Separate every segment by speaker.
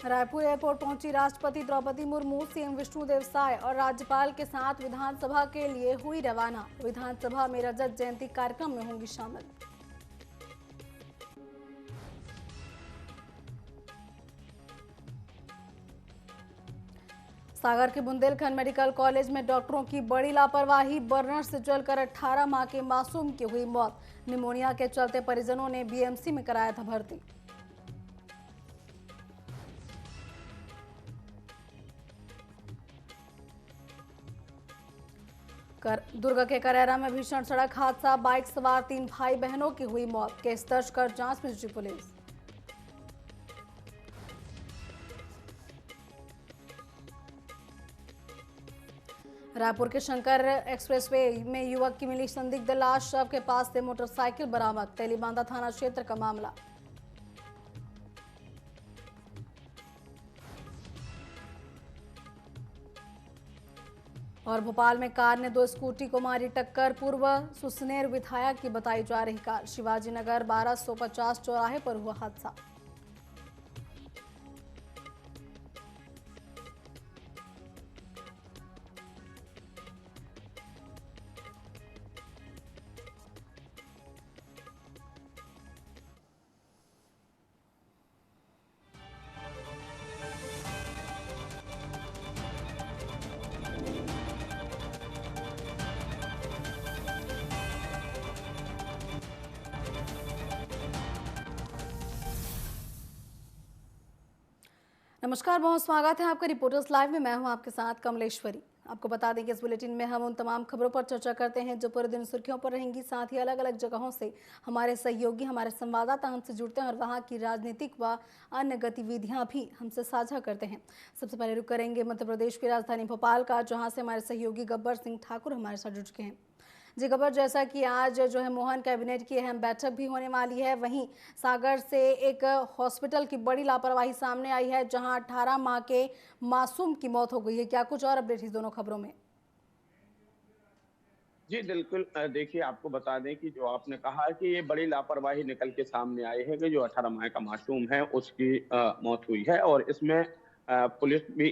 Speaker 1: Raipur airport पहुंची राष्ट्रपति Draupadi Murmu, CM Vishnudeo Sai और राज्यपाल के साथ विधानसभा के लिए हुई रवाना। विधानसभा में रजत जयंती कार्यक्रम में होंगी शामिल। सागर के बुंदेलखंड मेडिकल कॉलेज में डॉक्टरों की बड़ी लापरवाही, बर्नर से जलकर 18 माह के मासूम की हुई मौत। निमोनिया के चलते परिजनों ने बीएमसी में कराया था भर्ती। दुर्ग के करेरा में भीषण सड़क हादसा, बाइक सवार 3 भाई बहनों की हुई मौत। केस दर्ज कर जांच में जुटी पुलिस। रायपुर के शंकर एक्सप्रेसवे में युवक की मिली संदिग्ध लाश, शव के पास से मोटरसाइकिल बरामद। तेलीबांधा थाना क्षेत्र का मामला। और भोपाल में कार ने 2 स्कूटी को मारी टक्कर, पूर्व सुसनेर विधायक की बताई जा रही कार। शिवाजी नगर 1250 चौराहे पर हुआ हादसा। नमस्कार, बहुत स्वागत है आपका रिपोर्टर्स लाइव में। मैं हूं आपके साथ कमलेश्वरी। आपको बता दें कि इस बुलेटिन में हम उन तमाम खबरों पर चर्चा करते हैं जो पूरे दिन सुर्खियों पर रहेंगी। साथ ही अलग अलग जगहों से हमारे सहयोगी, हमारे संवाददाता हमसे जुड़ते हैं और वहां की राजनीतिक व अन्य गतिविधियां भी हमसे साझा करते हैं। सबसे पहले रुक करेंगे मध्य प्रदेश की राजधानी भोपाल का, जहाँ से हमारे सहयोगी गब्बर सिंह ठाकुर हमारे साथ जुड़ चुके हैं। जी गब्बर, जैसा कि आज जो है मोहन कैबिनेट की अहम बैठक भी होने वाली है, वहीं सागर से एक हॉस्पिटल की बड़ी लापरवाही सामने आई है, जहां 18 माह के मासूम की मौत हो गई है। क्या कुछ और अपडेट इस दोनों खबरों में?
Speaker 2: जी बिल्कुल, देखिए आपको बता दें कि जो आपने कहा कि ये बड़ी लापरवाही निकल के सामने आई है कि जो 18 माह का मासूम है उसकी मौत हुई है और इसमें पुलिस भी,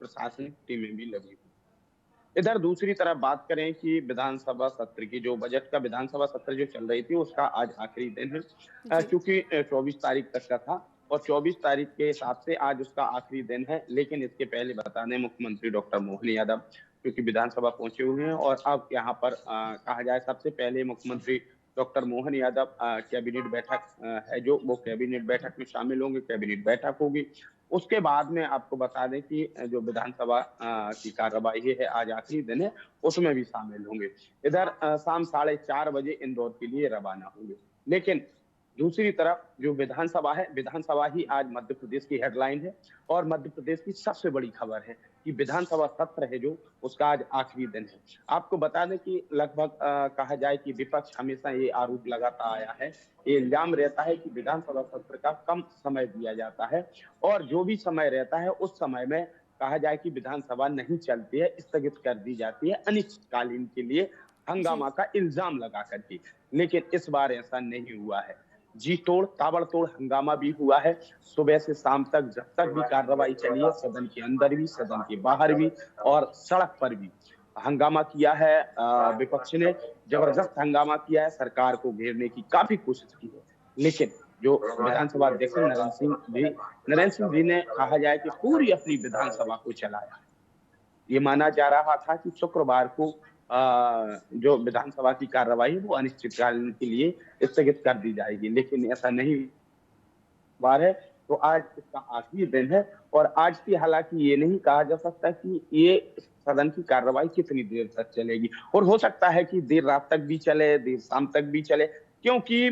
Speaker 2: प्रशासनिक टीमें भी लगी हुई। इधर दूसरी तरफ बात करें कि विधानसभा सत्र की, जो बजट का विधानसभा सत्र जो चल रही थी उसका आज आखिरी दिन है,
Speaker 1: जी।
Speaker 2: क्योंकि 24 तारीख तक का था और 24 तारीख के हिसाब से आज उसका आखिरी दिन है। लेकिन इसके पहले बता दें, मुख्यमंत्री डॉक्टर मोहन यादव क्योंकि विधानसभा पहुंचे हुए हैं और अब यहाँ पर कहा जाए सबसे पहले मुख्यमंत्री डॉक्टर मोहन यादव कैबिनेट बैठक है जो वो कैबिनेट बैठक में शामिल होंगे। कैबिनेट बैठक होगी, उसके बाद में आपको बता दें कि जो विधानसभा की कार्यवाही है, आज आखिरी दिन है, उसमें भी शामिल होंगे। इधर शाम 4:30 बजे इंदौर के लिए रवाना होंगे। लेकिन दूसरी तरफ जो विधानसभा है, विधानसभा ही आज मध्य प्रदेश की हेडलाइन है और मध्य प्रदेश की सबसे बड़ी खबर है कि विधानसभा सत्र है जो उसका आज आखिरी दिन है। आपको बता दें कि लगभग कहा जाए कि विपक्ष हमेशा ये आरोप लगाता आया है, ये इल्जाम रहता है कि विधानसभा सत्र का कम समय दिया जाता है और जो भी समय रहता है उस समय में कहा जाए कि विधानसभा नहीं चलती है, स्थगित कर दी जाती है अनिश्चितकालीन के लिए,
Speaker 1: जी।
Speaker 2: हंगामा का इल्जाम लगा करके। लेकिन इस बार ऐसा नहीं हुआ है। जी तोड़ ताबड़तोड़ हंगामा भी हुआ है। सुबह से शाम तक जब तक भी कार्रवाई चली है, सदन के अंदर भी, सदन के बाहर भी और सड़क पर भी हंगामा किया है। विपक्ष ने जबरदस्त हंगामा किया है, सरकार को घेरने की काफी कोशिश की है। लेकिन जो विधानसभा अध्यक्ष नरेंद्र सिंह जी ने कहा जाए कि पूरी अपनी विधानसभा को चलाया। ये माना जा रहा था कि शुक्रवार को जो विधानसभा की कार्रवाई वो अनिश्चितकालीन के लिए स्थगित कर दी जाएगी, लेकिन ऐसा नहीं बार है। तो आज इसका आखिरी दिन है और आज की हालांकि ये नहीं कहा जा सकता कि ये सदन की कार्रवाई कितनी देर तक चलेगी और हो सकता है कि देर रात तक भी चले, देर शाम तक भी चले, क्योंकि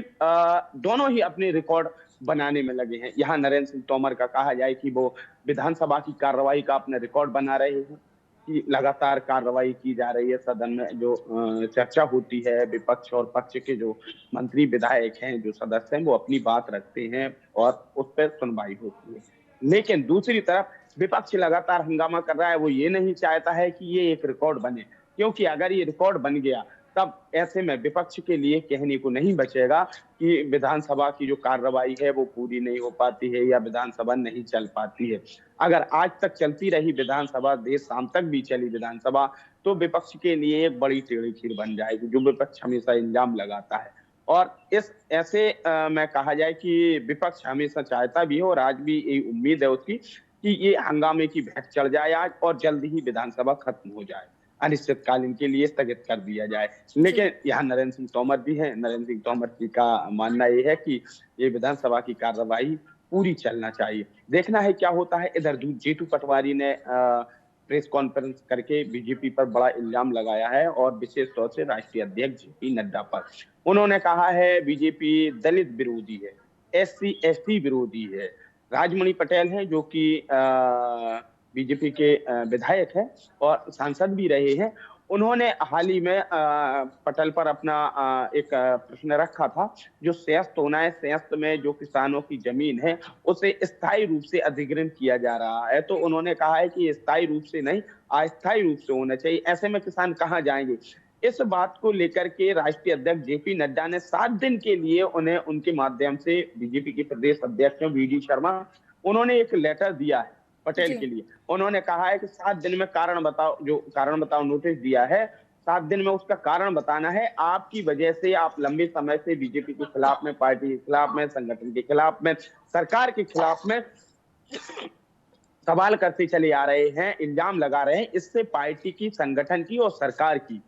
Speaker 2: दोनों ही अपने रिकॉर्ड बनाने में लगे हैं। यहाँ नरेंद्र सिंह तोमर का कहा जाए कि वो विधानसभा की कार्रवाई का अपना रिकॉर्ड बना रहे हैं कि लगातार कार्रवाई की जा रही है, सदन में जो चर्चा होती है, विपक्ष और पक्ष के जो मंत्री विधायक हैं, जो सदस्य हैं, वो अपनी बात रखते हैं और उस पर सुनवाई होती है। लेकिन दूसरी तरफ विपक्ष लगातार हंगामा कर रहा है, वो ये नहीं चाहता है कि ये एक रिकॉर्ड बने, क्योंकि अगर ये रिकॉर्ड बन गया तब ऐसे में विपक्ष के लिए कहने को नहीं बचेगा कि विधानसभा की जो कार्रवाई है वो पूरी नहीं हो पाती है या विधानसभा नहीं चल पाती है। अगर आज तक चलती रही विधानसभा, देर शाम तक भी चली विधानसभा, तो विपक्ष के लिए एक बड़ी टेढ़ी खीर बन जाएगी, जो विपक्ष हमेशा इल्जाम लगाता है। और इस ऐसे में कहा जाए कि विपक्ष हमेशा चाहता भी है और आज भी यही उम्मीद है उसकी कि ये हंगामे की भैंस चढ़ जाए आज और जल्द ही विधानसभा खत्म हो जाए, अनिश्चितकालीन के लिए स्थगित कर दिया जाए।
Speaker 1: जी।
Speaker 2: लेकिन यहाँ नरेंद्र सिंह तोमर भी हैं। नरेंद्र सिंह तोमर जी का मानना ये है कि ये विधानसभा की कार्रवाई पूरी चलना चाहिए। देखना है क्या होता है। इधर जीतू पटवारी ने प्रेस कॉन्फ्रेंस करके बीजेपी पर बड़ा इल्जाम लगाया है और विशेष तौर से राष्ट्रीय अध्यक्ष जेपी नड्डा पर। उन्होंने कहा है बीजेपी दलित विरोधी है, एससी एसटी विरोधी है। राजमणि पटेल है जो कि बीजेपी के विधायक हैं और सांसद भी रहे हैं। उन्होंने हाल ही में पटेल पर अपना एक प्रश्न रखा था, जो संयस्त होना है, संयस्त में जो किसानों की जमीन है उसे स्थायी रूप से अधिग्रहण किया जा रहा है। तो उन्होंने कहा है कि स्थायी रूप से नहीं, अस्थायी रूप से होना चाहिए। ऐसे में किसान कहाँ जाएंगे? इस बात को लेकर के राष्ट्रीय अध्यक्ष जेपी नड्डा ने 7 दिन के लिए उन्हें उनके माध्यम से बीजेपी के प्रदेश अध्यक्ष वीडी शर्मा, उन्होंने एक लेटर दिया है पटेल
Speaker 1: जी।
Speaker 2: के लिए। उन्होंने कहा है कि 7 दिन में कारण बताओ, जो कारण बताओ नोटिस दिया है, 7 दिन में उसका कारण बताना है। आपकी वजह से आप लंबे समय से बीजेपी के खिलाफ में, पार्टी के खिलाफ में, संगठन के खिलाफ में, सरकार के खिलाफ में सवाल करते चले आ रहे हैं, इल्जाम लगा रहे हैं। इससे पार्टी की, संगठन की और सरकार की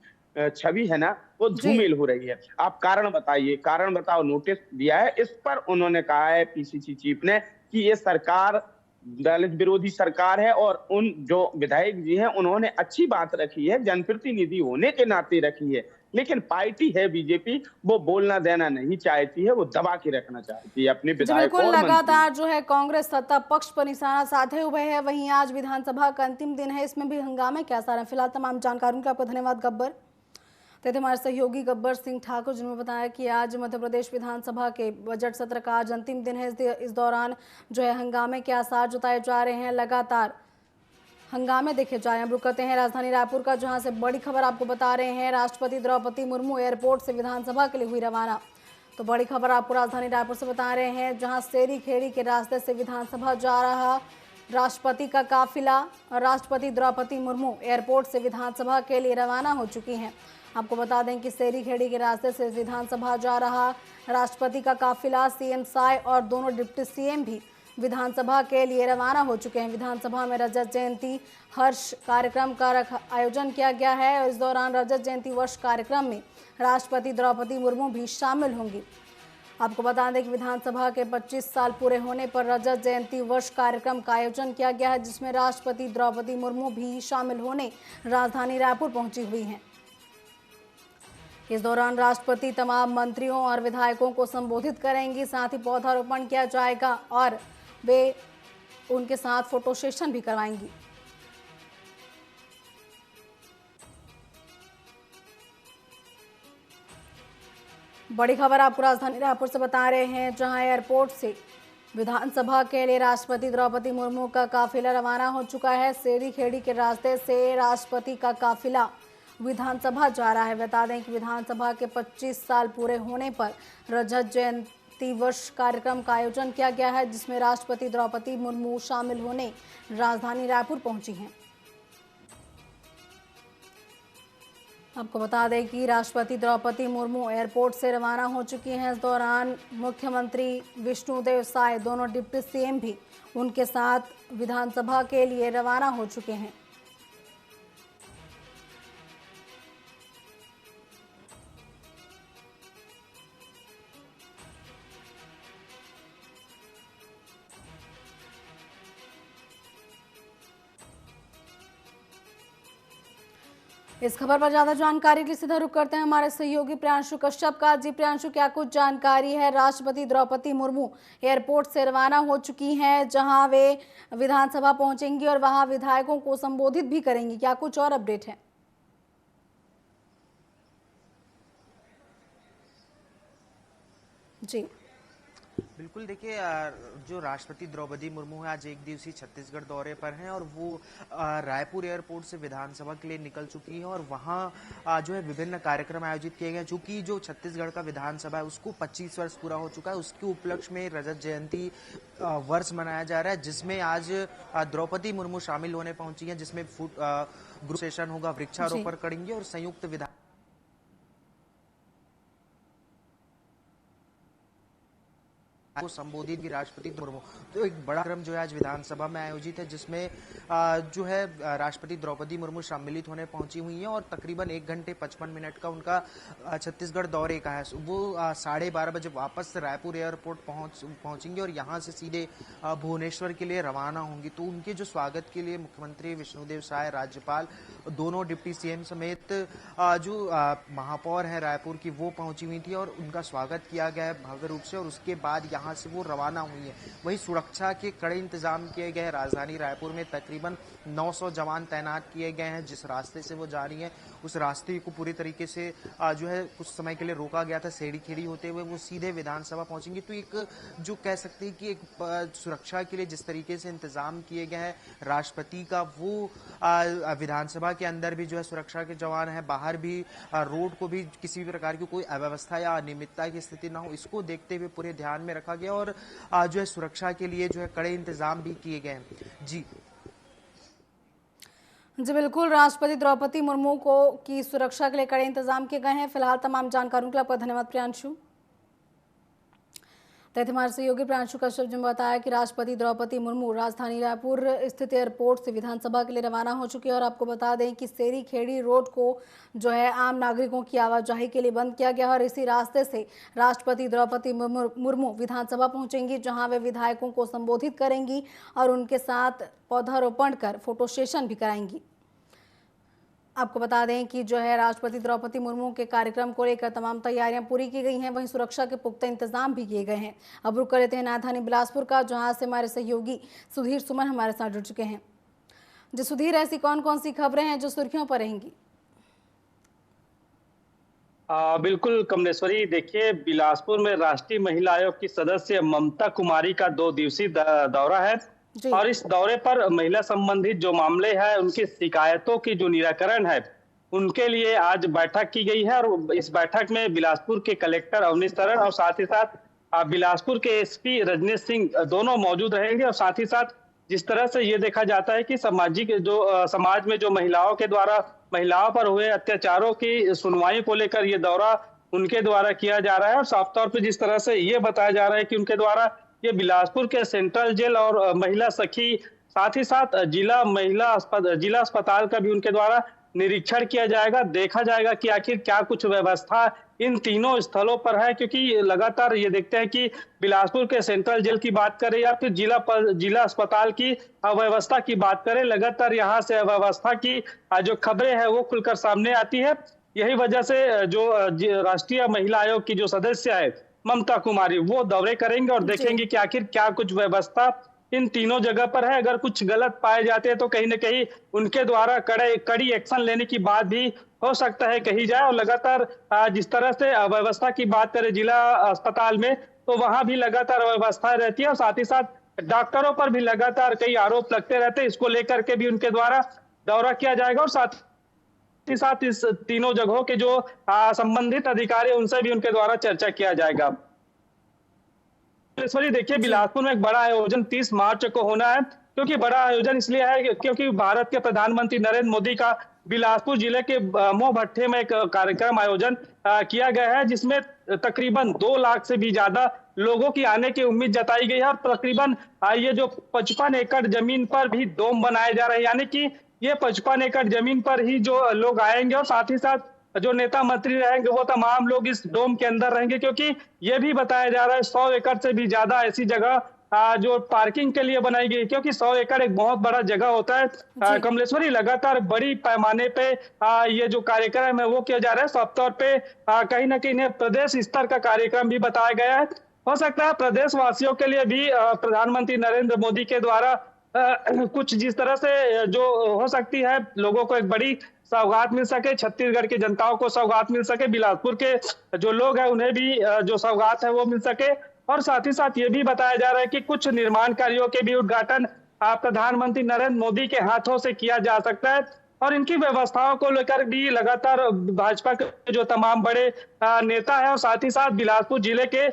Speaker 2: छवि है ना, वो
Speaker 1: जी।
Speaker 2: धूमिल हो रही है। आप कारण बताइए, कारण बताओ नोटिस दिया है। इस पर उन्होंने कहा है पीसीसी चीफ ने कि ये सरकार दलित विरोधी सरकार है और उन जो विधायक जी हैं उन्होंने अच्छी बात रखी है, जनप्रतिनिधि होने के नाते रखी है। लेकिन पार्टी है बीजेपी, वो बोलना देना नहीं चाहती है, वो दबा के रखना चाहती है अपने
Speaker 1: जी
Speaker 2: विधायकों
Speaker 1: बिल्कुल,
Speaker 2: और मंत्रियों।
Speaker 1: लगातार जो है कांग्रेस सत्ता पक्ष पर निशाना साधे हुए है। वहीं आज विधानसभा का अंतिम दिन है, इसमें भी हंगामे क्या सारा। फिलहाल तमाम जानकारियों के आपको धन्यवाद गब्बर। तो थे हमारे सहयोगी गब्बर सिंह ठाकुर, जिन्होंने बताया कि आज मध्य प्रदेश विधानसभा के बजट सत्र का आज अंतिम दिन है। इस दौरान जो है हंगामे के आसार जताए जा रहे हैं। लगातार हंगामे देखे जा रहे हैं। रुक करते हैं राजधानी रायपुर का, जहां से बड़ी खबर आपको बता रहे हैं। राष्ट्रपति द्रौपदी मुर्मू एयरपोर्ट से विधानसभा के लिए हुई रवाना। तो बड़ी खबर आपको राजधानी रायपुर से बता रहे हैं, जहां सेरी खेड़ी के रास्ते से विधानसभा जा रहा राष्ट्रपति का काफिला। राष्ट्रपति द्रौपदी मुर्मू एयरपोर्ट से विधानसभा के लिए रवाना हो चुकी हैं। आपको बता दें कि सेरी खेड़ी के रास्ते से विधानसभा जा रहा राष्ट्रपति का काफिला, सीएम साय और दोनों डिप्टी सीएम भी विधानसभा के लिए रवाना हो चुके हैं। विधानसभा में रजत जयंती हर्ष कार्यक्रम का आयोजन किया गया है और इस दौरान रजत जयंती वर्ष कार्यक्रम में राष्ट्रपति द्रौपदी मुर्मू भी शामिल होंगी। आपको बता दें कि विधानसभा के 25 साल पूरे होने पर रजत जयंती वर्ष कार्यक्रम का आयोजन किया गया है, जिसमें राष्ट्रपति द्रौपदी मुर्मू भी शामिल होने राजधानी रायपुर पहुंची हुई हैं। इस दौरान राष्ट्रपति तमाम मंत्रियों और विधायकों को संबोधित करेंगी, साथ ही पौधारोपण किया जाएगा और वे उनके साथ फोटो सेशन भी करवाएंगी। बड़ी खबर आपको राजधानी रायपुर से बता रहे हैं, जहां एयरपोर्ट से विधानसभा के लिए राष्ट्रपति द्रौपदी मुर्मू का काफिला रवाना हो चुका है। सेरी खेड़ी के रास्ते से राष्ट्रपति का काफिला विधानसभा जा रहा है। बता दें कि विधानसभा के 25 साल पूरे होने पर रजत जयंती वर्ष कार्यक्रम का आयोजन किया गया है, जिसमें राष्ट्रपति द्रौपदी मुर्मू शामिल होने राजधानी रायपुर पहुंची हैं। आपको बता दें कि राष्ट्रपति द्रौपदी मुर्मू एयरपोर्ट से रवाना हो चुकी हैं। इस दौरान मुख्यमंत्री विष्णुदेव साय, दोनों डिप्टी सीएम भी उनके साथ विधानसभा के लिए रवाना हो चुके हैं। इस खबर पर ज्यादा जानकारी के लिए सीधा रुख करते हैं हमारे सहयोगी प्रियांशु कश्यप का। जी प्रियांशु, क्या कुछ जानकारी है? राष्ट्रपति द्रौपदी मुर्मू एयरपोर्ट से रवाना हो चुकी हैं, जहां वे विधानसभा पहुंचेंगी और वहां विधायकों को संबोधित भी करेंगी। क्या कुछ और अपडेट है? जी
Speaker 3: बिल्कुल देखिए, जो राष्ट्रपति द्रौपदी मुर्मू है आज एक दिवसीय छत्तीसगढ़ दौरे पर हैं और वो रायपुर एयरपोर्ट से विधानसभा के लिए निकल चुकी है और वहाँ जो है विभिन्न कार्यक्रम आयोजित किए गए, चूंकि जो छत्तीसगढ़ का विधानसभा है उसको 25 वर्ष पूरा हो चुका है। उसके उपलक्ष्य में रजत जयंती वर्ष मनाया जा रहा है, जिसमें आज द्रौपदी मुर्मू शामिल होने पहुंची है, जिसमें ग्रुप सेशन होगा,
Speaker 1: जी।
Speaker 3: वृक्षारोपण करेंगे और संयुक्त विधान को संबोधित की राष्ट्रपति मुर्मू। तो एक बड़ा कार्यक्रम जो है आज विधानसभा में आयोजित है, जिसमें जो है राष्ट्रपति द्रौपदी मुर्मू सम्मिलित होने पहुंची हुई हैं और तकरीबन 1 घंटे 55 मिनट का उनका छत्तीसगढ़ दौरे का है। वो 12:30 बजे वापस रायपुर एयरपोर्ट पहुंचेंगे और यहां से सीधे भुवनेश्वर के लिए रवाना होंगी। तो उनके जो स्वागत के लिए मुख्यमंत्री विष्णुदेव साय, राज्यपाल, दोनों डिप्टी सीएम समेत जो महापौर है रायपुर की, वो पहुंची हुई थी और उनका स्वागत किया गया है भव्य रूप से और उसके बाद यहाँ से वो रवाना हुई है। वहीं सुरक्षा के कड़े इंतजाम किए गए हैं। राजधानी रायपुर में तकरीबन 900 जवान तैनात किए गए हैं। जिस रास्ते से वो जा रही हैं उस रास्ते को पूरी तरीके से जो है कुछ समय के लिए रोका गया था। सेड़ी खेड़ी होते हुए वो सीधे विधानसभा पहुंचेंगी। तो एक जो कह सकते हैं कि एक सुरक्षा के लिए जिस तरीके से इंतजाम किए गए हैं राष्ट्रपति का, वो विधानसभा के अंदर भी जो है सुरक्षा के जवान हैं, बाहर भी रोड को भी किसी भी प्रकार की कोई अव्यवस्था या अनियमितता की स्थिति ना हो, इसको देखते हुए पूरे ध्यान में रखा गया और जो है सुरक्षा के लिए जो है कड़े इंतजाम भी किए गए हैं। जी
Speaker 1: जी बिल्कुल, राष्ट्रपति द्रौपदी मुर्मू को की सुरक्षा के लिए कड़े इंतजाम किए गए हैं। फिलहाल तमाम जानकारियों के लिए आपका धन्यवाद प्रियांशु। तैथ हमारे सहयोगी प्रांशु कश्यप जी ने बताया कि राष्ट्रपति द्रौपदी मुर्मू राजधानी रायपुर स्थित एयरपोर्ट से विधानसभा के लिए रवाना हो चुकी है और आपको बता दें कि सेरी खेड़ी रोड को जो है आम नागरिकों की आवाजाही के लिए बंद किया गया और इसी रास्ते से राष्ट्रपति द्रौपदी मुर्मू विधानसभा पहुंचेंगी, जहां वे विधायकों को संबोधित करेंगी और उनके साथ पौधारोपण कर फोटो सेशन भी कराएंगी। आपको बता दें कि जो है राष्ट्रपति द्रौपदी मुर्मू के कार्यक्रम को लेकर तमाम तैयारियां पूरी की गई हैं, वहीं सुरक्षा के पुख्ता इंतजाम भी किए गए हैं। अब रुक कर लेते हैं राजधानी बिलासपुर का, जहां से हमारे सहयोगी सुधीर सुमन हमारे साथ जुड़ चुके हैं। जी सुधीर, ऐसी कौन कौन सी खबरें हैं जो सुर्खियों पर रहेंगी?
Speaker 4: बिल्कुल कमलेश्वरी, देखिए बिलासपुर में राष्ट्रीय महिला आयोग की सदस्य ममता कुमारी का 2 दिवसीय दौरा है
Speaker 1: जी।
Speaker 4: और इस दौरे पर महिला संबंधित जो मामले हैं उनकी शिकायतों की जो निराकरण है उनके लिए आज बैठक की गई है और इस बैठक में बिलासपुर के कलेक्टर अवनीश तरन और साथ ही साथ बिलासपुर के एसपी रजनीश सिंह दोनों मौजूद रहेंगे। और साथ ही साथ जिस तरह से ये देखा जाता है कि सामाजिक जो समाज में जो महिलाओं के द्वारा महिलाओं पर हुए अत्याचारों की सुनवाई को लेकर ये दौरा उनके द्वारा किया जा रहा है और साफ तौर पे जिस तरह से ये बताया जा रहा है कि उनके द्वारा ये बिलासपुर के सेंट्रल जेल और महिला सखी, साथ ही साथ जिला अस्पताल का भी उनके द्वारा निरीक्षण किया जाएगा। देखा जाएगा कि आखिर क्या कुछ व्यवस्था इन तीनों स्थलों पर है, क्योंकि लगातार ये देखते हैं कि बिलासपुर के सेंट्रल जेल की बात करें या फिर जिला अस्पताल की अव्यवस्था की बात करें, लगातार यहाँ से अव्यवस्था की जो खबरें हैं वो खुलकर सामने आती है। यही वजह से जो राष्ट्रीय महिला आयोग की जो सदस्य है ममता कुमारी, वो दौरे करेंगे और देखेंगे कि आखिर क्या कुछ व्यवस्था इन तीनों जगह पर है। अगर कुछ गलत पाए जाते हैं तो कहीं न कहीं उनके द्वारा कड़ी एक्शन लेने की बात भी हो सकता है कही जाए। और लगातार जिस तरह से अव्यवस्था की बात करें जिला अस्पताल में, तो वहां भी लगातार अव्यवस्था रहती है और साथ ही साथ डॉक्टरों पर भी लगातार कई आरोप लगते रहते हैं। इसको लेकर के भी उनके द्वारा दौरा किया जाएगा और साथ ही साथ इस तीनों जगहों के जो संबंधित अधिकारी उनसे भी उनके द्वारा चर्चा किया जाएगा। देखिए बिलासपुर में एक बड़ा आयोजन 30 मार्च को होना है, क्योंकि बड़ा आयोजन इसलिए है क्योंकि भारत के प्रधानमंत्री नरेंद्र मोदी का बिलासपुर जिले के मोह भट्टे में एक कार्यक्रम आयोजन किया गया है, जिसमें तकरीबन 2 लाख से भी ज्यादा लोगों की आने की उम्मीद जताई गई है और तकरीबन ये जो 55 एकड़ जमीन पर भी डोम बनाए जा रहे हैं, यानी कि ये 55 एकड़ जमीन पर ही जो लोग आएंगे और साथ ही साथ जो नेता मंत्री रहेंगे वो तमाम लोग इस डोम के अंदर रहेंगे, क्योंकि ये भी बताया जा रहा है 100 एकड़ से भी ज्यादा ऐसी जगह जो पार्किंग के लिए बनाई गई, क्योंकि 100 एकड़ एक बहुत बड़ा जगह होता है। कमलेश्वरी, लगातार बड़ी पैमाने पे ये जो कार्यक्रम है वो किया जा रहा है। साफ तौर पे कहीं ना कहीं प्रदेश स्तर का कार्यक्रम भी बताया गया है। हो सकता है प्रदेश वासियों के लिए भी प्रधानमंत्री नरेंद्र मोदी के द्वारा कुछ जिस तरह से जो हो सकती है लोगों को एक बड़ी सौगात मिल सके, छत्तीसगढ़ की जनताओं को सौगात मिल सके, बिलासपुर के जो लोग हैं उन्हें भी जो सौगात है वो मिल सके। और साथ ही साथ ये भी बताया जा रहा है कि कुछ निर्माण कार्यों के भी उद्घाटन प्रधानमंत्री नरेंद्र मोदी के हाथों से किया जा सकता है। और इनकी व्यवस्थाओं को लेकर भी लगातार भाजपा के जो तमाम बड़े नेता है और साथ ही साथ बिलासपुर जिले के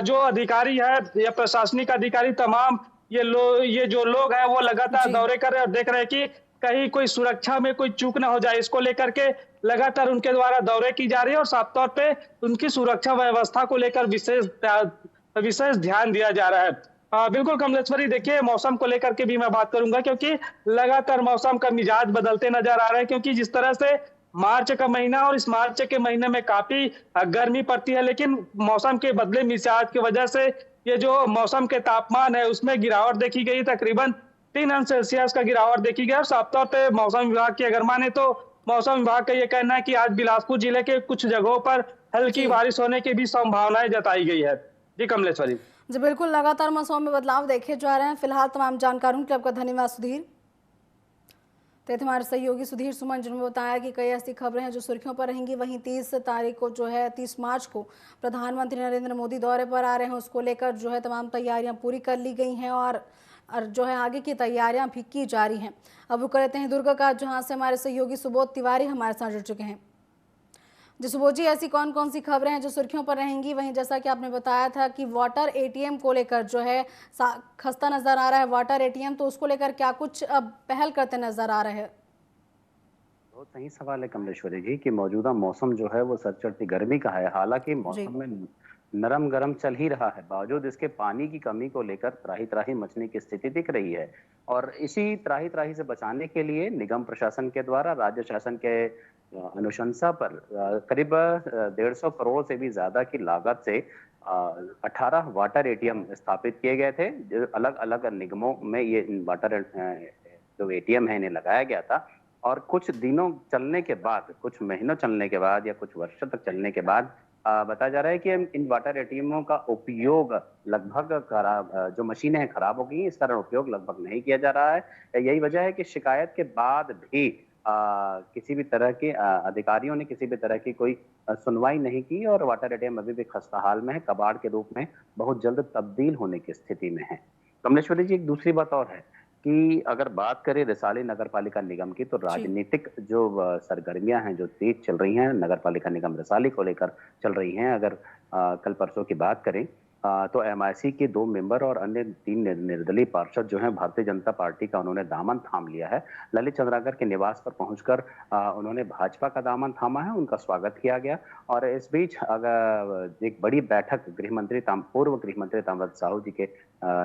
Speaker 4: जो अधिकारी है या प्रशासनिक अधिकारी तमाम ये जो लोग हैं वो लगातार
Speaker 1: जी।
Speaker 4: दौरे कर रहे हैं और देख रहे हैं कि कहीं कोई सुरक्षा में कोई चूक ना हो जाए, इसको लेकर के लगातार उनके द्वारा दौरे की जा रही है और साफ तौर पे उनकी सुरक्षा व्यवस्था को लेकर विशेष ध्यान दिया जा रहा है। बिल्कुल कमलेश्वरी, देखिए मौसम को लेकर के भी मैं बात करूंगा क्योंकि लगातार मौसम का मिजाज बदलते नजर आ रहा है, क्योंकि जिस तरह से मार्च का महीना और इस मार्च के महीने में काफी गर्मी पड़ती है, लेकिन मौसम के बदले मिजाज की वजह से ये जो मौसम के तापमान है उसमें गिरावट देखी गई, तकरीबन 3 अंश सेल्सियस का गिरावट देखी गई। और साफ तौर पे मौसम विभाग की अगर माने तो मौसम विभाग का ये कहना है कि आज बिलासपुर जिले के कुछ जगहों पर हल्की बारिश होने की भी संभावनाएं जताई गई है। जी कमलेश्वरी।
Speaker 1: जी बिल्कुल, लगातार मौसम में बदलाव देखे जा रहे हैं। फिलहाल तमाम जानकारियों के लिए आपका धन्यवाद सुधीर। तो ये थे हमारे सहयोगी सुधीर सुमन, जिन्होंने बताया कि कई ऐसी खबरें हैं जो सुर्खियों पर रहेंगी। वहीं 30 तारीख को जो है 30 मार्च को प्रधानमंत्री नरेंद्र मोदी दौरे पर आ रहे हैं, उसको लेकर जो है तमाम तैयारियां पूरी कर ली गई हैं और जो है आगे की तैयारियां भी की जा रही हैं। अब रुक रहते हैं दुर्ग का, जहां से हमारे सहयोगी सुबोध तिवारी हमारे साथ जुड़ चुके हैं। जी सुबोध जी, ऐसी कौन कौन सी खबरें हैं जो सुर्खियों पर रहेंगी? वहीं जैसा कि आपने बताया था कि वाटर एटीएम को लेकर जो है खस्ता नजर आ रहा है वाटर एटीएम, तो उसको लेकर क्या कुछ अब पहल करते नजर आ रहे हैं?
Speaker 5: बहुत सही सवाल है कमलेश्वरी जी कि मौजूदा मौसम जो है वो सर चढ़ती गर्मी का है। हालांकि मौसम में नरम गरम चल ही रहा है, बावजूद इसके पानी की कमी को लेकर त्राही त्राही मचने की स्थिति दिख रही है। और इसी त्राही त्राही से बचाने के लिए निगम प्रशासन के द्वारा राज्य शासन के अनुशंसा पर करीब 150 करोड़ से भी ज्यादा की लागत से 18 वाटर एटीएम स्थापित किए गए थे। जो अलग अलग निगमों में ये वाटर जो एटीएम है इन्हें लगाया गया था। और कुछ दिनों चलने के बाद, कुछ महीनों चलने के बाद या कुछ वर्षों तक चलने के बाद बताया जा रहा है कि इन वाटर एटीएमों का उपयोग लगभग खराब, जो मशीनें हैं खराब हो गई, इस कारण उपयोग लगभग नहीं किया जा रहा है। यही वजह है कि शिकायत के बाद भी किसी भी तरह के अधिकारियों ने किसी भी तरह की कोई सुनवाई नहीं की और वाटर एटीएम अभी भी खस्ता हाल में है, कबाड़ के रूप में बहुत जल्द तब्दील होने की स्थिति में है। कमलेश्वरी जी, एक दूसरी बात और है कि अगर बात करें रिसाली नगर पालिका निगम की, तो राजनीतिक जो सरगर्मियां हैं जो तेज चल रही हैं नगर पालिका निगम रिसाली को लेकर चल रही हैं। अगर कल परसों की बात करें तो एमआईसी के 2 मेंबर और अन्य 3 निर्दलीय पार्षद जो हैं भारतीय जनता पार्टी का उन्होंने दामन थाम लिया है। ललित चंद्राकर के निवास पर पहुंचकर उन्होंने भाजपा का दामन थामा है, उनका स्वागत किया गया। और इस बीच अगर एक बड़ी बैठक पूर्व गृह मंत्री ताम्रध्वज साहू जी के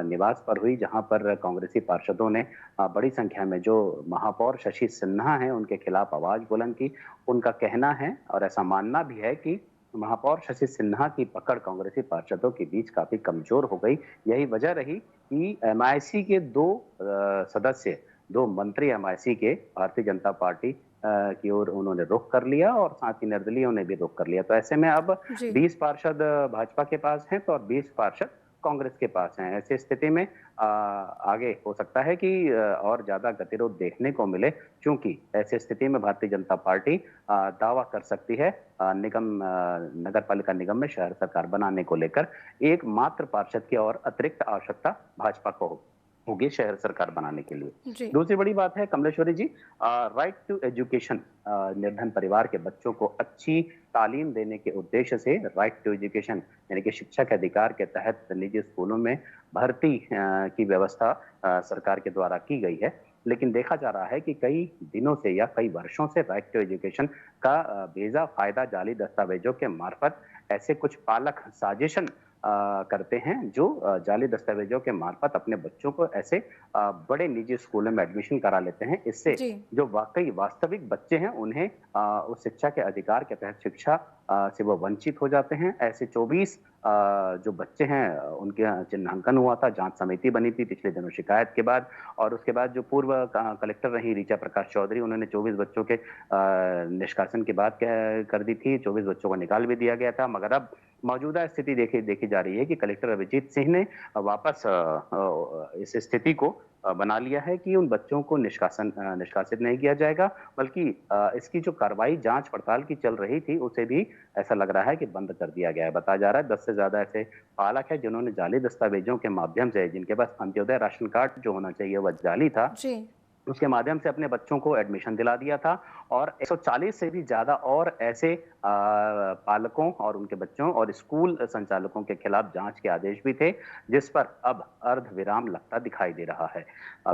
Speaker 5: निवास पर हुई, जहां पर कांग्रेसी पार्षदों ने बड़ी संख्या में जो महापौर शशि सिन्हा हैं उनके खिलाफ आवाज बुलंद की। उनका कहना है और ऐसा मानना भी है कि महापौर शशि सिन्हा की पकड़ कांग्रेसी पार्षदों के बीच काफी कमजोर हो गई। यही वजह रही कि एमआईसी के 2 मंत्री एमआईसी के भारतीय जनता पार्टी की ओर उन्होंने रुख कर लिया और साथ ही निर्दलीयों ने भी रुख कर लिया। तो ऐसे में अब 20 पार्षद भाजपा के पास हैं तो और 20 पार्षद कांग्रेस के पास हैं। ऐसी स्थिति में आगे हो सकता है कि और ज्यादा गतिरोध देखने को मिले, क्योंकि ऐसी स्थिति में भारतीय जनता पार्टी दावा कर सकती है नगर पालिका निगम में शहर सरकार बनाने को लेकर एकमात्र पार्षद की और अतिरिक्त आवश्यकता भाजपा को होगी शहर सरकार बनाने के लिए। दूसरी बड़ी बात है कमलेश्वरी जी, राइट टू एजुकेशन, निर्धन परिवार के बच्चों को अच्छी तालीम देने के उद्देश्य से राइट टू एजुकेशन यानी कि शिक्षा के अधिकार के तहत निजी स्कूलों में भर्ती की व्यवस्था सरकार के द्वारा की गई है। लेकिन देखा जा रहा है कि कई दिनों से या कई वर्षों से राइट टू एजुकेशन का बेजा फायदा जाली दस्तावेजों के मार्फत ऐसे कुछ पालक साजिशन करते हैं जो जाली दस्तावेजों के मार्फत अपने बच्चों को ऐसे बड़े निजी स्कूलों में एडमिशन करा लेते हैं। इससे जो वास्तविक बच्चे हैं उन्हें उस शिक्षा के अधिकार के तहत शिक्षा से वो वंचित हो जाते हैं। ऐसे 24 जो बच्चे हैं उनके चिन्हांकन हुआ था, जांच समिति बनी थी पिछले दिनों शिकायत के बाद, और उसके बाद जो पूर्व कलेक्टर रही ऋचा प्रकाश चौधरी, उन्होंने 24 बच्चों के निष्कासन की बात कर दी थी। 24 बच्चों को निकाल भी दिया गया था, मगर अब मौजूदा स्थिति देखी जा रही है कि कलेक्टर अभिजीत सिंह ने वापस इस स्थिति को बना लिया है कि उन बच्चों को निष्कासित नहीं किया जाएगा, बल्कि इसकी जो कार्रवाई जांच पड़ताल की चल रही थी उसे भी ऐसा लग रहा है कि बंद कर दिया गया है। बताया जा रहा है 10 से ज्यादा ऐसे पालक है जिन्होंने जाली दस्तावेजों के माध्यम से, जिनके पास अंत्योदय राशन कार्ड जो होना चाहिए वह जाली था,
Speaker 1: जी।
Speaker 5: उसके माध्यम से अपने बच्चों को एडमिशन दिला दिया था। और 140 से भी ज्यादा और ऐसे पालकों और उनके बच्चों और स्कूल संचालकों के खिलाफ जांच के आदेश भी थे, जिस पर अब अर्ध विराम लगता दिखाई दे रहा है।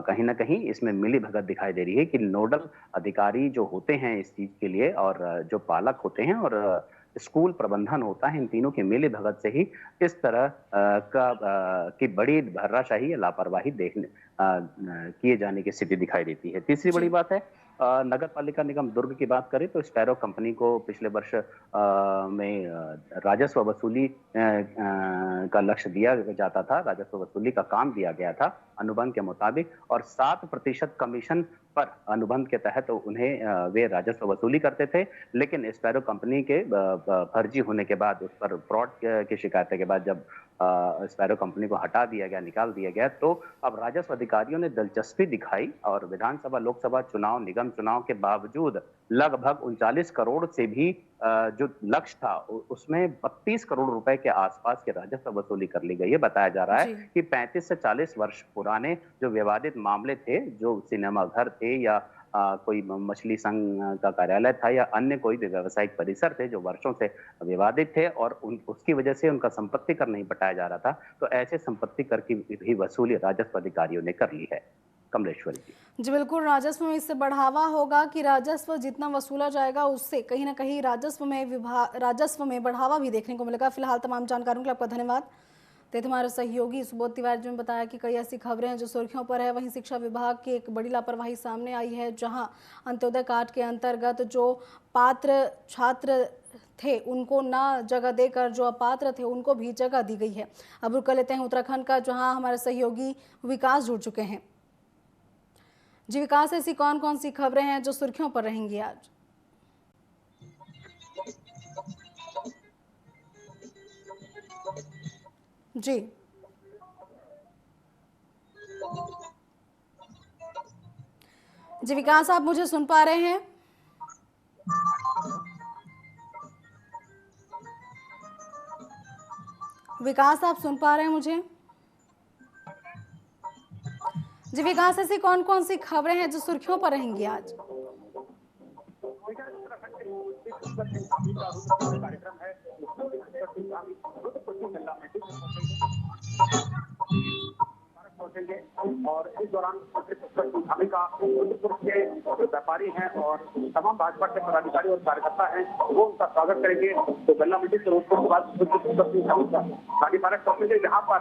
Speaker 5: कहीं ना कहीं इसमें मिली भगत दिखाई दे रही है कि नोडल अधिकारी जो होते हैं इस चीज के लिए और जो पालक होते हैं और स्कूल प्रबंधन होता है, इन तीनों के मिली भगत से ही इस तरह की बड़ी धर्राशाही या लापरवाही किए जाने की स्थिति दिखाई देती है। तीसरी बड़ी बात है, नगर पालिका निगम दुर्ग की बात करें तो स्पैरो कंपनी को पिछले वर्ष में राजस्व वसूली का लक्ष्य दिया जाता था, राजस्व वसूली का काम दिया गया था अनुबंध के मुताबिक, और 7% कमीशन पर अनुबंध के तहत उन्हें वे राजस्व वसूली करते थे। लेकिन स्पैरो कंपनी के फर्जी होने के बाद, उस पर फ्रॉड की शिकायतें के बाद जब स्पैरो कंपनी को हटा दिया गया, निकाल दिया गया, तो अब राजस्व अधिकारियों ने दिलचस्पी दिखाई और विधानसभा लोकसभा चुनाव, निगम चुनाव के बावजूद लगभग 39 करोड़ से भी जो लक्ष्य था उसमें 32 करोड़ रुपए के आसपास के राजस्व वसूली कर ली गई है। बताया जा रहा है कि 35 से 40 वर्ष पुराने जो विवादित मामले थे, जो सिनेमा घर थे या कोई मछली संघ का कार्यालय था या अन्य कोई भी व्यवसायिक परिसर थे जो वर्षों से विवादित थे और उसकी वजह से उनका संपत्ति कर नहीं बटाया जा रहा था, तो ऐसे संपत्ति कर की भी वसूली राजस्व अधिकारियों ने कर ली है। कमलेश्वरी
Speaker 1: जी बिल्कुल, राजस्व में इससे बढ़ावा होगा कि राजस्व जितना वसूला जाएगा उससे कहीं ना कहीं राजस्व में बढ़ावा भी देखने को मिलेगा। फिलहाल तमाम जानकारियों के लिए आपका धन्यवाद। तो हमारे सहयोगी सुबोध तिवारी जी ने बताया कि कई ऐसी खबरें हैं जो सुर्खियों पर है। वहीं शिक्षा विभाग की एक बड़ी लापरवाही सामने आई है, जहां अंत्योदय कार्ड के अंतर्गत जो पात्र छात्र थे उनको ना जगह देकर जो अपात्र थे उनको भी जगह दी गई है। अब रुक लेते हैं उत्तराखंड का, जहां हमारे सहयोगी विकास जुड़ चुके हैं। जी विकास, ऐसी कौन कौन सी खबरें हैं जो सुर्खियों पर रहेंगी आज? जी जी विकास, आप मुझे सुन पा रहे हैं? विकास, आप सुन पा रहे हैं मुझे? जी विकास, ऐसी कौन कौन सी खबरें हैं जो सुर्खियों पर रहेंगी आज?
Speaker 6: कार्यक्रम है पहुंचेंगे और इस दौरान के व्यापारी हैं और तमाम भाजपा के पदाधिकारी और कार्यकर्ता हैं वो उनका स्वागत करेंगे। तो गन्ना मंडी से रोड के बाद गाड़ी पार्क पहुंचेंगे, जहाँ पर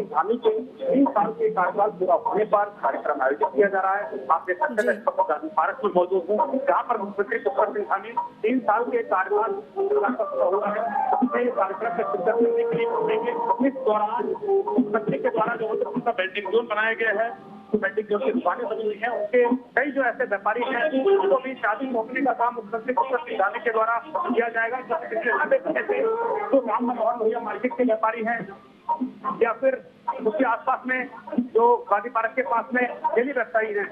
Speaker 6: धामी के 3 साल के कार्यकाल पूरा होने पर कार्यक्रम आयोजित किया जा रहा है। आप देख सकते हैं गांधी पार्क में मौजूद हूँ, जहाँ पर मुख्यमंत्री पुष्कर सिंह धामी 3 साल के कार्यकाल हुआ है, कार्यक्रम में शिरकत करने के लिए पहुंचेंगे। इस दौरान मुख्यमंत्री के द्वारा जो उनका वेंडिंग जोन बनाया गया है, वेंडिंग जोन की दुकानें बनी हुई हैं, उनके कई जो ऐसे व्यापारी हैं उनको भी शादी पहुंचने का काम मुख्यमंत्री पुष्कर सिंह धामी के द्वारा किया जाएगा। जो राम मनोहर लोहिया मार्केट के व्यापारी हैं या फिर उसके आसपास में जो गांधी पार्क के पास में डेली व्यवसायी हैं,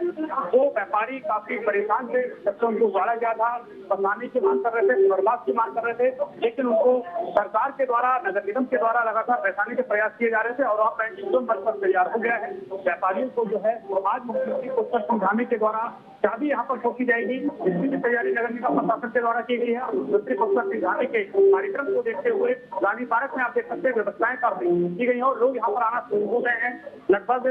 Speaker 6: वो व्यापारी काफी परेशान थे जब से उनको उजाड़ा गया था। बदलाने की मांग कर रहे थे, पुनर्वास की मांग कर रहे थे, लेकिन उनको सरकार के द्वारा, नगर निगम के द्वारा लगातार बैठाने के प्रयास किए जा रहे थे और अब वेंडिंग जोन बनकर तैयार हो गया है। व्यापारियों को जो है आज मुख्यमंत्री पुष्कर सिंह धामी के द्वारा चाबी यहाँ पर ठोकी जाएगी, इसकी भी तैयारी नगर निगम प्रशासन के द्वारा की गई है। मुख्यमंत्री पुष्कर सिंह धामी के कार्यक्रम को देखते हुए गांधी पार्क में आप देख सकते हैं व्यवस्थाएं काफी की गई है और लोग यहाँ पर आना शुरू हो गए हैं। लगभग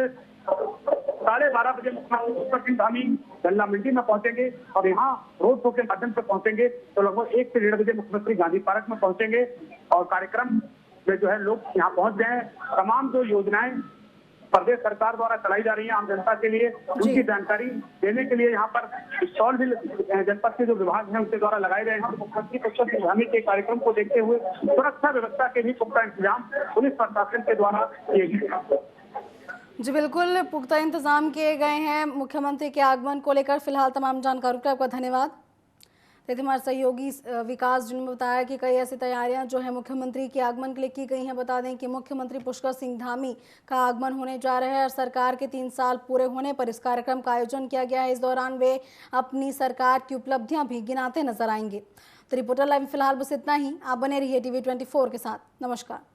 Speaker 6: 12:30 बजे मुख्यमंत्री पुष्कर सिंह धामी गन्ना मंडी में पहुंचेंगे और यहाँ रोड शो के माध्यम से पहुंचेंगे, तो लगभग 1 से 1:30 बजे मुख्यमंत्री गांधी पार्क में पहुंचेंगे और कार्यक्रम में जो है लोग यहाँ पहुंच गए हैं। तमाम जो योजनाएं प्रदेश सरकार द्वारा चलाई जा रही है आम जनता के लिए, उनकी जानकारी देने के लिए यहाँ पर स्टॉल भी जनपद के जो विभाग हैं उनके द्वारा लगाए गए हैं। मुख्यमंत्री पुष्कर सिंह धामी के कार्यक्रम को देखते हुए सुरक्षा व्यवस्था के भी पुख्ता इंतजाम पुलिस प्रशासन के द्वारा किए गए हैं।
Speaker 1: जी बिल्कुल, पुख्ता इंतजाम किए गए हैं मुख्यमंत्री के आगमन को लेकर। फिलहाल तमाम जानकारियों का आपका धन्यवाद। देखिए हमारे सहयोगी विकास जिन्होंने बताया कि कई ऐसी तैयारियां जो है मुख्यमंत्री के आगमन के लिए की गई हैं। बता दें कि मुख्यमंत्री पुष्कर सिंह धामी का आगमन होने जा रहा है और सरकार के 3 साल पूरे होने पर इस कार्यक्रम का आयोजन किया गया है। इस दौरान वे अपनी सरकार की उपलब्धियां भी गिनाते नजर आएंगे। तो रिपोर्टर लाइव फिलहाल बस इतना ही। आप बने रहिए TV 24 के साथ। नमस्कार।